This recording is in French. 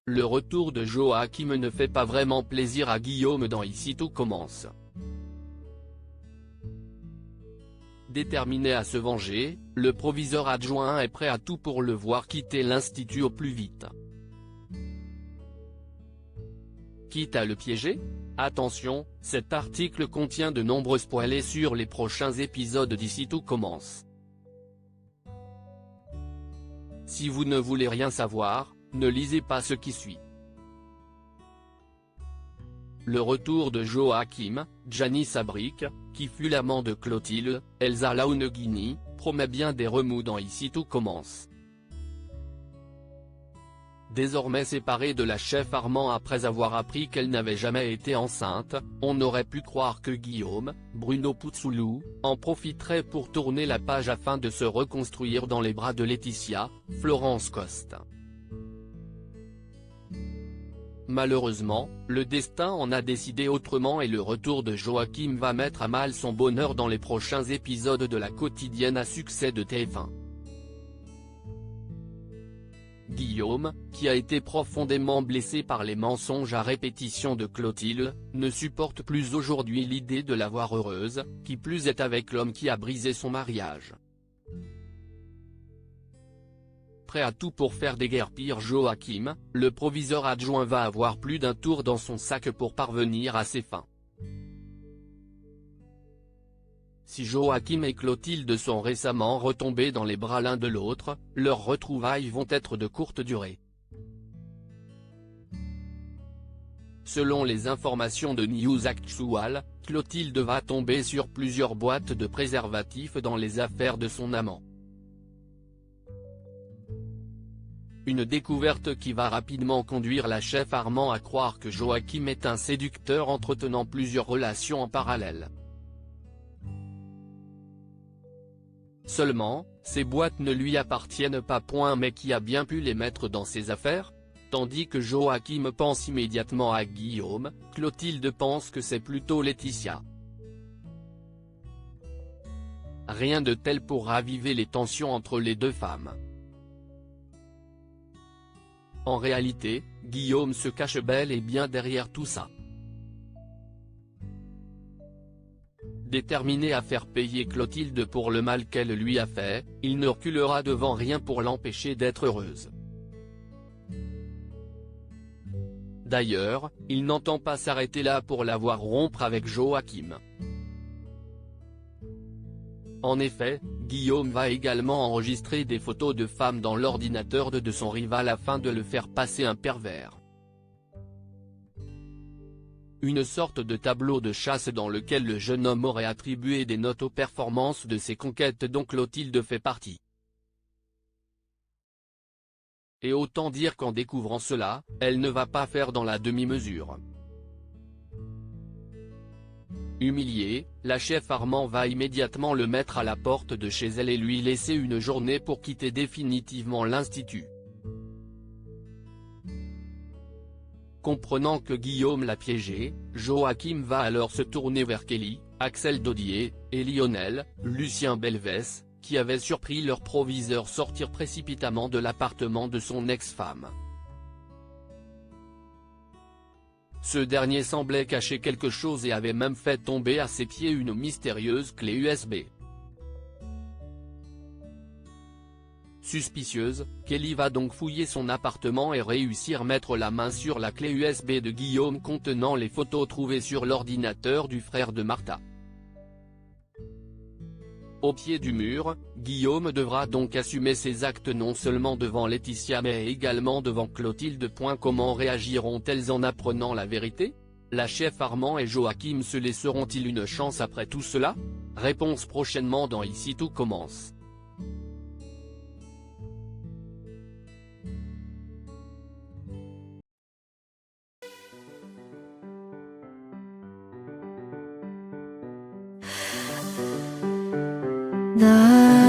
le retour de Joachim ne fait pas vraiment plaisir à Guillaume dans Ici tout commence. Déterminé à se venger, le proviseur adjoint est prêt à tout pour le voir quitter l'institut au plus vite. Quitte à le piéger ? Attention, cet article contient de nombreux spoilers sur les prochains épisodes d'Ici tout commence. Si vous ne voulez rien savoir, ne lisez pas ce qui suit. Le retour de Joachim, Gianni Sabric, qui fut l'amant de Clotilde, Elsa Launeghini, promet bien des remous dans Ici tout commence. Désormais séparée de la chef Armand après avoir appris qu'elle n'avait jamais été enceinte, on aurait pu croire que Guillaume, Bruno Puzzolo, en profiterait pour tourner la page afin de se reconstruire dans les bras de Laetitia, Florence Coste. Malheureusement, le destin en a décidé autrement et le retour de Joachim va mettre à mal son bonheur dans les prochains épisodes de la quotidienne à succès de TF1. Guillaume, qui a été profondément blessé par les mensonges à répétition de Clotilde, ne supporte plus aujourd'hui l'idée de la voir heureuse, qui plus est avec l'homme qui a brisé son mariage. Prêt à tout pour faire déguerpir Joachim, le proviseur adjoint va avoir plus d'un tour dans son sac pour parvenir à ses fins. Si Joachim et Clotilde sont récemment retombés dans les bras l'un de l'autre, leurs retrouvailles vont être de courte durée. Selon les informations de News Actual, Clotilde va tomber sur plusieurs boîtes de préservatifs dans les affaires de son amant. Une découverte qui va rapidement conduire la chef Armand à croire que Joachim est un séducteur entretenant plusieurs relations en parallèle. Seulement, ces boîtes ne lui appartiennent pas mais qui a bien pu les mettre dans ses affaires ? Tandis que Joachim pense immédiatement à Guillaume, Clotilde pense que c'est plutôt Laetitia. Rien de tel pour raviver les tensions entre les deux femmes. En réalité, Guillaume se cache bel et bien derrière tout ça. Déterminé à faire payer Clotilde pour le mal qu'elle lui a fait, il ne reculera devant rien pour l'empêcher d'être heureuse. D'ailleurs, il n'entend pas s'arrêter là pour la voir rompre avec Joachim. En effet, Guillaume va également enregistrer des photos de femmes dans l'ordinateur de son rival afin de le faire passer un pervers. Une sorte de tableau de chasse dans lequel le jeune homme aurait attribué des notes aux performances de ses conquêtes dont Clotilde fait partie. Et autant dire qu'en découvrant cela, elle ne va pas faire dans la demi-mesure. Humiliée, la chef Armand va immédiatement le mettre à la porte de chez elle et lui laisser une journée pour quitter définitivement l'institut. Comprenant que Guillaume l'a piégé, Joachim va alors se tourner vers Kelly, Axel Dodier, et Lionel, Lucien Belvès, qui avaient surpris leur proviseur sortir précipitamment de l'appartement de son ex-femme. Ce dernier semblait cacher quelque chose et avait même fait tomber à ses pieds une mystérieuse clé USB. Suspicieuse, Kelly va donc fouiller son appartement et réussir à mettre la main sur la clé USB de Guillaume contenant les photos trouvées sur l'ordinateur du frère de Martha. Au pied du mur, Guillaume devra donc assumer ses actes non seulement devant Laetitia mais également devant Clotilde. Comment réagiront-elles en apprenant la vérité ? La chef Armand et Joachim se laisseront-ils une chance après tout cela ? Réponse prochainement dans Ici tout commence. The